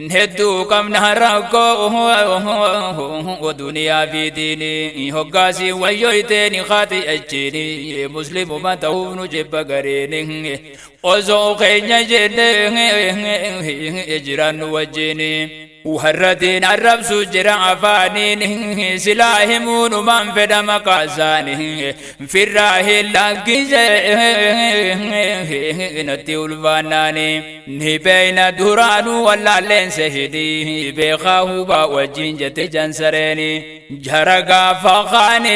Hedduu qabna rakkoo duniyaa fi diinii hoggaasii wayyoyteen haati achiini muslimuma ta'uuf nu jibba gareeni osoo keenya jennee jiraannu wajjini warratiin arrabsu jira afaaniin silaa himuunumaan fedha maqaasaani firraa hin lakkise natti ulfaannaani ni beeyna duraanuu wallaalleen sehidii beekaa hubaa wajjin jette jansareeni jara gaafa qaani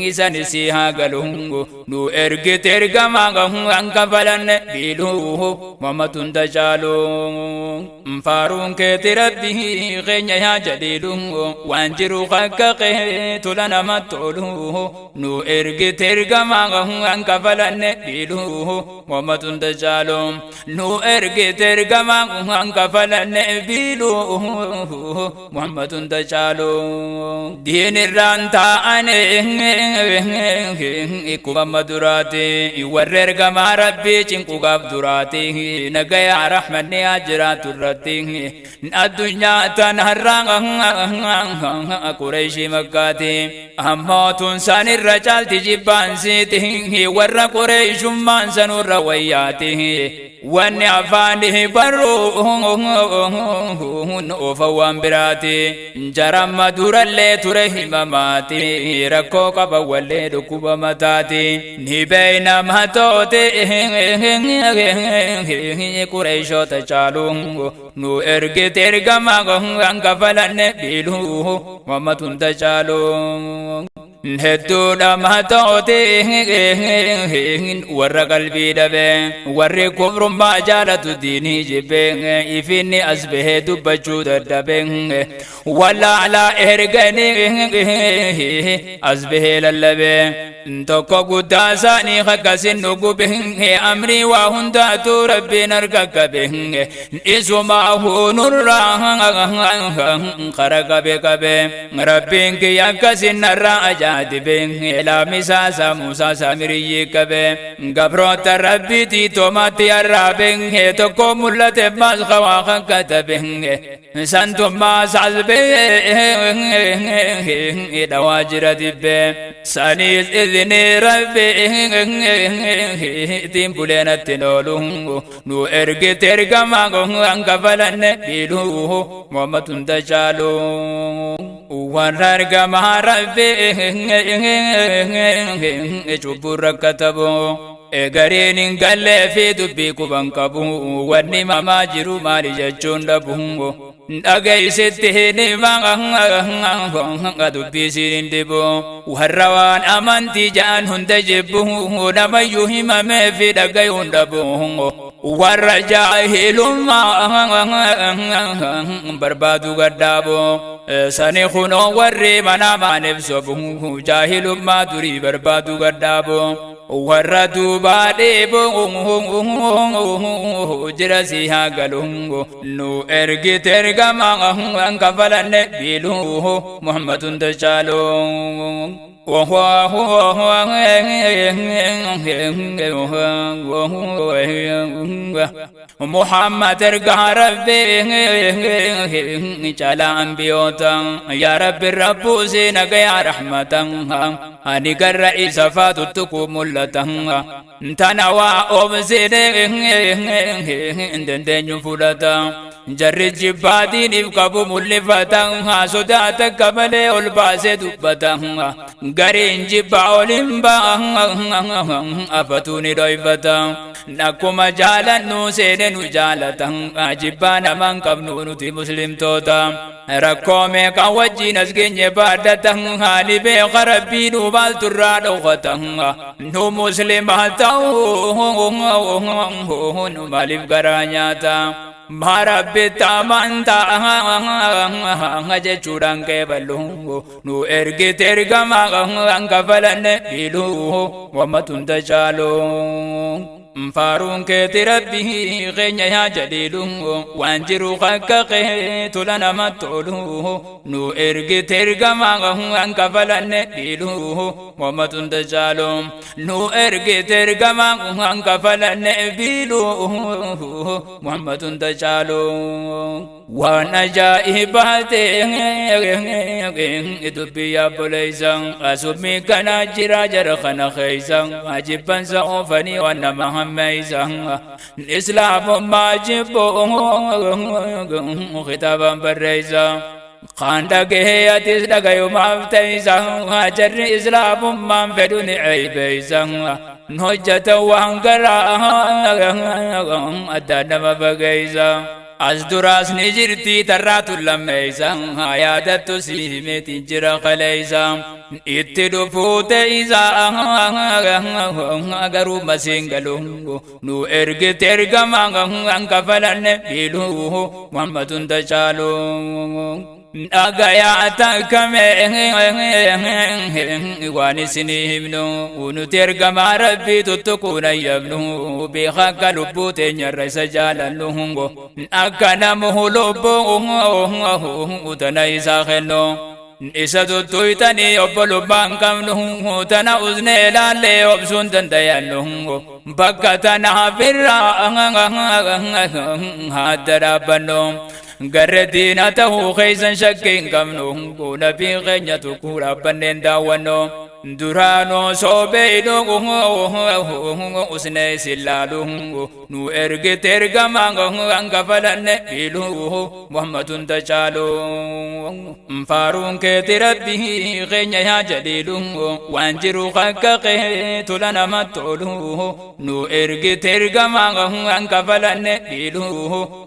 isani si haa galungu nu ergite ergamaa hanka falanne biiluu mamatun tajaaluu faaruun keeti rabbii keenya yaa jaliiluu waan jiru qaqqaqee tula nama tolu nu ergite ergamaa hanka falanne biiluu mamatun tajaaluu nu ergite ergamaa hanka falanne biiluu mamatun tajaaluu diinirraan taa'ane ikkuma maduraati warra ergamaa rabbii cinqugaaf duraati nagayaa rahmanni haa jiraatu irratti addunyaa tanarraa Qureeshii Makkaati ammootun san irra caalti jibbaansiiti warra Qureeshummaan sanurra wayyaati wanni afaanihi barruun ofa waan biraati jaramma durallee ture himamaati rakkoo qaba wallee dhukkuba mataati ni beeyna matoote Qureeshoota caaluu nu ergite ergamaa hanka falanne biiluu mamatun tajaaluu hedduudha matoote warra qalbii dhabe warri kufrummaa jaalatu diinii jibbe ifinni as bahee dubbachuu dadhabe wallaalaa ergani as bahee lallabe tokko guddaa isaanii akkasin dhugube amrii waa hundaatu rabbiin harka qabe isumaa hunurraa qara qabe rabbiin kiyya akkasin narraa ajaa'ibee laamisaa Muusaa Saamiriyyii qabe gabroota rabbiitii toomatti arraabe tokko mul'ate maas qawaa kan katabe santummaa salbee dhawaa jira dibbe saniis idini rabbi itiin buleenatti noolu nu ergite ergamaa hanka falanne biiluu mamatun tajaaluu warra ergamaa rabbi cubbuu rakkatabu gariin hin gallee fi dubbii quban qabu wanni mamaa jiru maali jechuun dhabu dhagaysitti hinima dubbii siin hin dhibu warra waan amantii ja'an hunda jibbu namayyuu himamee fi dhagayuun dhabu warra jaahilummaa barbaadu gaddaabu sani kunoo warri manaamaaniif sobu jaahilummaa durii barbaadu gaddaabu warra duubaa dheebu jira si haa galungu nu ergite ergamaa hanka falanne biiluu Muhammadun tajaaluu Muhammad ergaa rabbi cala anbiyoota yaa rabbi rabbuu si nagayaa rahmatan ani garra isa faatutti ku mul'atan tana waa obsine dandeenyu fudhata jarri jibbaatiiniif qabu mul'ifatan sodaata qabalee ol baasee dubbatan gariin jibbaa olin afatu ni dhoyfata akkuma jaalannu seene nu jaalatan jibbaa naman qabnu nuti muslimtoota rakkoo meeqa wajjin as geenye baaddatan haali beeka rabbii nu baalturraa dhowwatan nu muslimaa ta'uu nu maaliif garaa nyaata marabbitti amantaa jechuudhaan qeebaluu nu ergite ergamaa hanka falanne biiluu mamatun tajaaluu فارون كيتي ربي غنيا يا جليل وانجرو خكقه تلنا متولو نو ارغي ترغما انك فلن ديلو ومتن تجالو نو ارغي ترغما انك فلن بيلو محمد تجالو ونجائبات دبي يا بليزان اسمي كنا جرا جرخنا خيزان عجبا سوفني وانا محميزان الاسلام ماجب خطابا بريزان خاندك هي تسدق يوم افتيزان هاجر اسلام ما فدني عيبيزان نهجة وانقرا ادانا ما بقيزان أصدراس نجرتي ترات اللميسان عيادة سيمت جرى خليسان اتدفوت إذا أغرو مسنجلو نو إرغ ترغم أنك فلن بيلوه محمد تشالو أغاياتك واني سنيمنو ونترغم ربي تتكون يبنو بخاك لبوت نرس جالنو أكنا مهلوبو وتنايسا خلو إسا تتويتني يبلو بانكم نهو تنا أزني لالي وبسون تنديانو بكتنا فرا هادرا بنو غردينا تهو خيزن شكين كمنو كونا في غنية كورا بنين داوانو durano sobedo usne sillalu nu erge tergamango anga falanne bilu muhammadun tajalu farun ke tirabbi ghenya ya jalilu wanjiru khakqe tulana matulu nu erge tergamango anga falanne bilu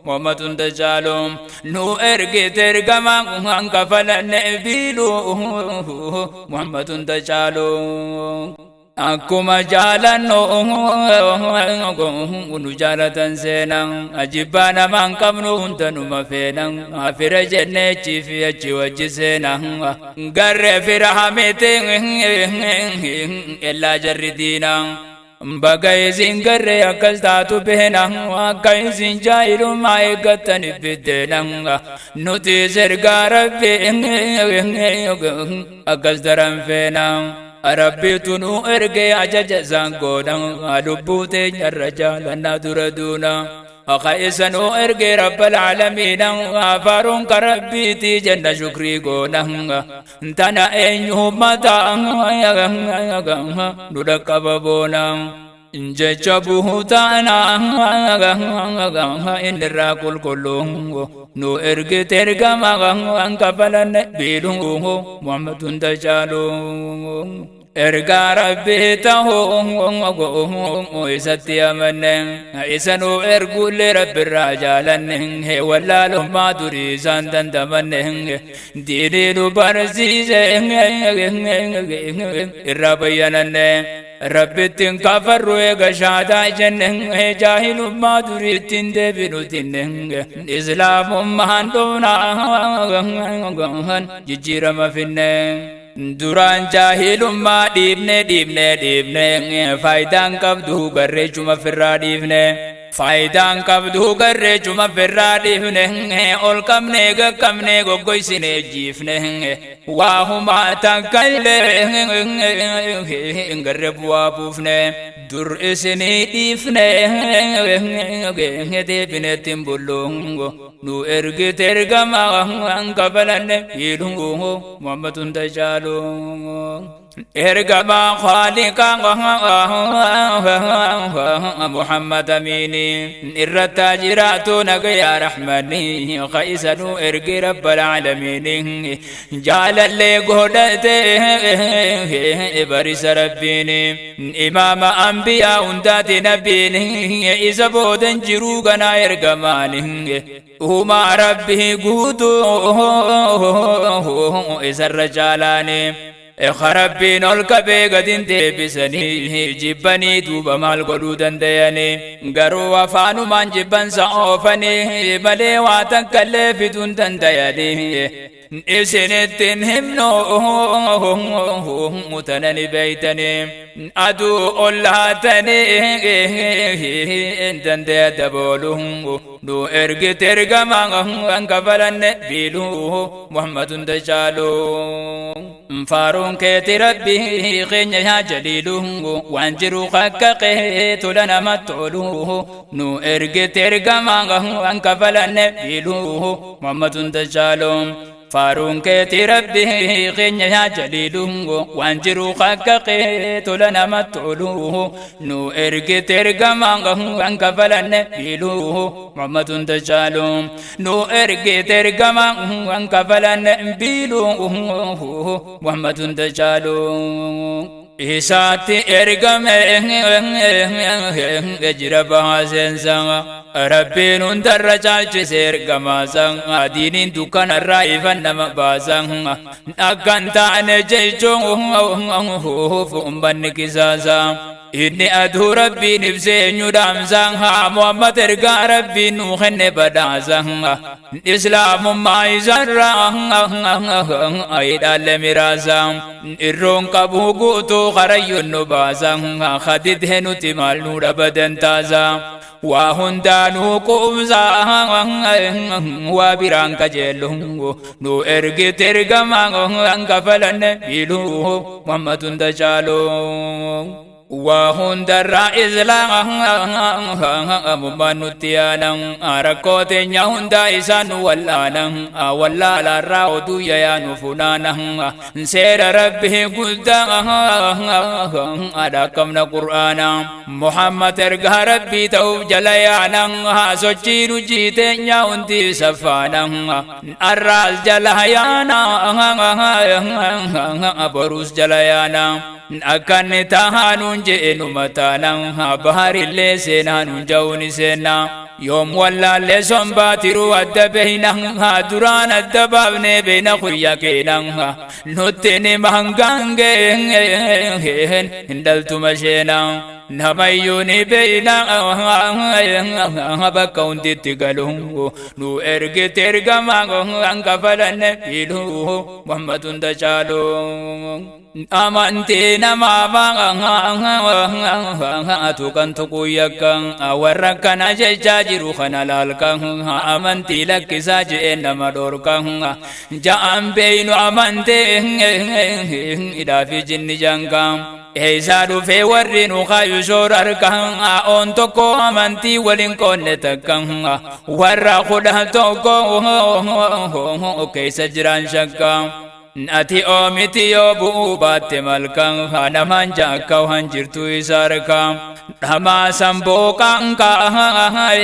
muhammadun tajalu nu erge tergamango anga falanne bilu muhammadun tajalu akkuma jaalanno nu jaalatan seenan ajibbaa namaan qabnu hundanuma feenan afira jenneechi fi achi wajji seenan garre fira hamete ellaa jarri diinan baga isin garre akkas taatu beena akka isin jaahilummaa eeggattan ibbideenan nuti sergaa rabbi akkas daran feenan rabbiitu nu erge ajaja zangoodhan lubbuu teenyarra jaalannaa dura duuna أخيسنو إرجع رب العالمين أفارون كربيتي جنة شكري قونا تنا أيهم متى ندك بابونا جابوه تانا إن الراكل كلهم نو إرجع ترجع ما أنكفلن بيلهم محمد تجالو erga rabbi tahu isatti amannen isanu ergulle rabbi rajalanne he wallalu maduri sandan tamanne dinilu barzize irrabayanne rabbitin kafarru ega shada jenne jahilu maduri tinde binutinne islamum mahanduna jijira mafinne duraan jaahilummaa dhiibne faayidaan qabdu garreechuma firraa dhiifne faayidaan qabdu garreechuma firraa dhiifne ol qabne gaqqabne goggoysine jiifne waa humaa takkaillee garre bu'aa buufne dur isinii dhiifne deebinettin bullungo nu ergite ergama ankafalanne hiidungu muhammadun tajaalu ergama khaliqa muhammad amini irratta jiraatu nagaya rahmani khaisanu ergi rabbal alamin jaalalle godate barisa rabbini imama anbiya undati nabini isa bodan jiru gana ergamani huma rabbi gudu isa rajalani خربين الكبي قدين تبسني جبني دوبا مال قدودن دياني قروا وفانو من جبن سعوفني ملي واتن كالي في دون دياني إسنتن همنو متنني بيتني أدو اللاتني إنتن دبولهم نو إرقي ترقما أنكفلن بيلو محمد تجالو فارون كيتي ربي خين يا جليلو وانجرو خكقه تلنا متولو نو إرقي ترقما أنكفلن بيلو محمد تجالو فارون كيتي ربي خين يا جليلو وانجرو خكقه تلنا متولو نو إرقي ترقما أنكفلن بيلو محمد تجالو نو إرقي ترقما أنكفلن بيلو محمد تجالو إساتي إرقم جربها سنسان ربي نندر جالش سيرقما سان دين دكان الرائفا نما باسان أكان تعني جيشو فأمبان كساسا إني أدو ربي نفسي ندام سانها محمد إرقا ربي نوخن بدا سانها إسلام ما يزرع أيدا لمراسا إرون كبو قوتو خريو نباسا خدد هنو تمال نور بدن تازا وهندانو قومزا وبران كجلو نو إرقي ترقما أنكفلن بيلو محمد تجالو وهندر إسلام مبانوتيانا أركوتين يهندا إسان ولانا ولا راودو يانو فنانا سير ربه قلتا أداكمنا قرآنا محمد إرقى ربي توب جليانا سوچينو جيتين يهندي سفانا الراس جليانا بروس جليانا أكن تهانون جئنو متانا بحر اللي سينانون جوني سينا يوم ولا لسون باترو الدبينا دران الدبابن بين خريكينا نتني مهنغانجين هندلتو مشينا نميوني بينا بكون تتقلون نو إرقي ترقما أنكفلن بيلو محمد تجالو أمانتي نما أتوكن تقويكا وركنا جاجرو خنالالكا أمانتي لك ساجئ مدوركا جاء بين أمانتي إذا في جن جنكا إيسادو في ورينو خايو شور أركا أون توكو أمانتي ولين كون تكا ورا خدا توكو كيس جران شكا Ati omiti yo buubate malkan hana manja kau hanjirtu isarka Rama sambokan ka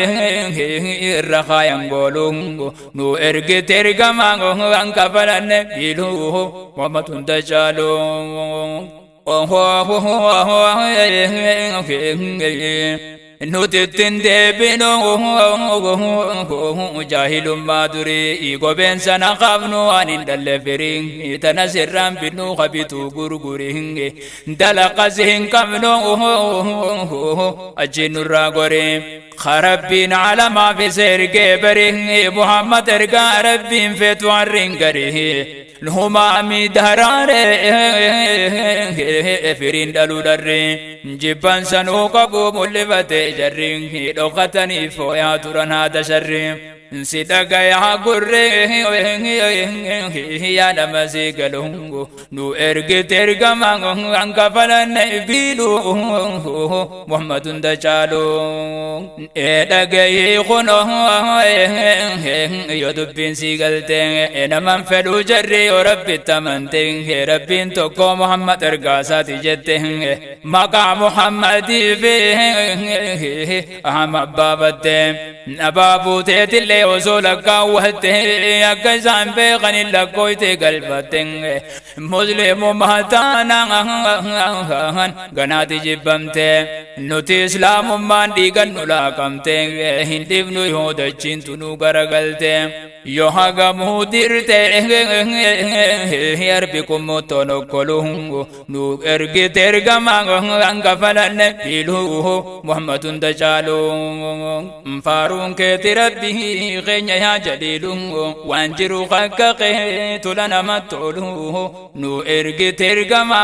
irra yang bolungu Nu erge tergamango angka palane bilu Wamatun tajalo Nutin debino jahilum maduri igo bensana qabnu anin dalleferin itanasirram binu khabitu gurguringe dalaqazin kamno ajinurra gore خربين على ما في سير قبره محمد ارقى ربين في توارين قره لهما مدهران فرين دلو درين جبان سنو قبو ملفت جرين لغتني فويا تران هذا شرين سيدك يا قره يا نمسي قلونغو نو ارقى ترقى مانغو انك فلن بيلو محمد دجالو إدعي خنو يدبين سيغلتين إنما فلو جري ورب التمنتين ربين توكو محمد ارقاسات جتين مقا محمد فيه أحمد بابتين أبابو تيتي وصولك وهتين أكسان بيغني لكويتي قلبتين مسلم مهتانا غناتي جبمتين نوتي إسلام ماندي غنو لاكمتين هندف نو يهود الچين تنو غرغلتين يوهاغا موديرت يربكم متنقلوه نو ارغي ترغما انغفلن بيلوه محمد دجالو فارون كتربه غنيا يا جليلو وانجرو خكقه تلنا متولوه نو ارغي ترغما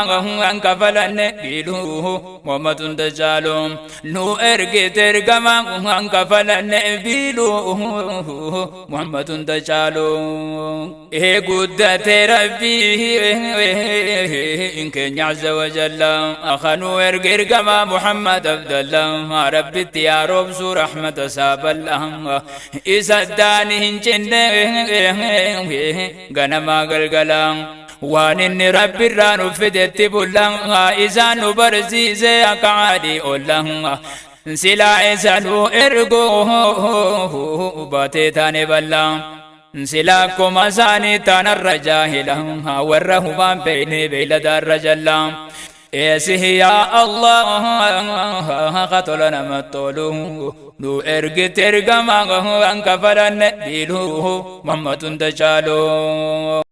انغفلن بيلوه محمد دجالو نو ارغي ترغما انغفلن بيلوه محمد دجالو قدت ربي إن كان عز وجل أخنو ارقر كما محمد عبد الله ربي يا رب سو رحمة ساب الله إذا داني غنما قلقلا وان إن ربي رانو فدت بلان إذا نبرزي زي أقعدي أولا سلا إسانو إرقو باتي تاني بلا سلا كما ساني تانا الرجاهلا ورهما بيني بيلد الرجلا إيسه يا الله قتلنا مطولو نو إرق ترقما أنك فلن بيلوه محمد دجالو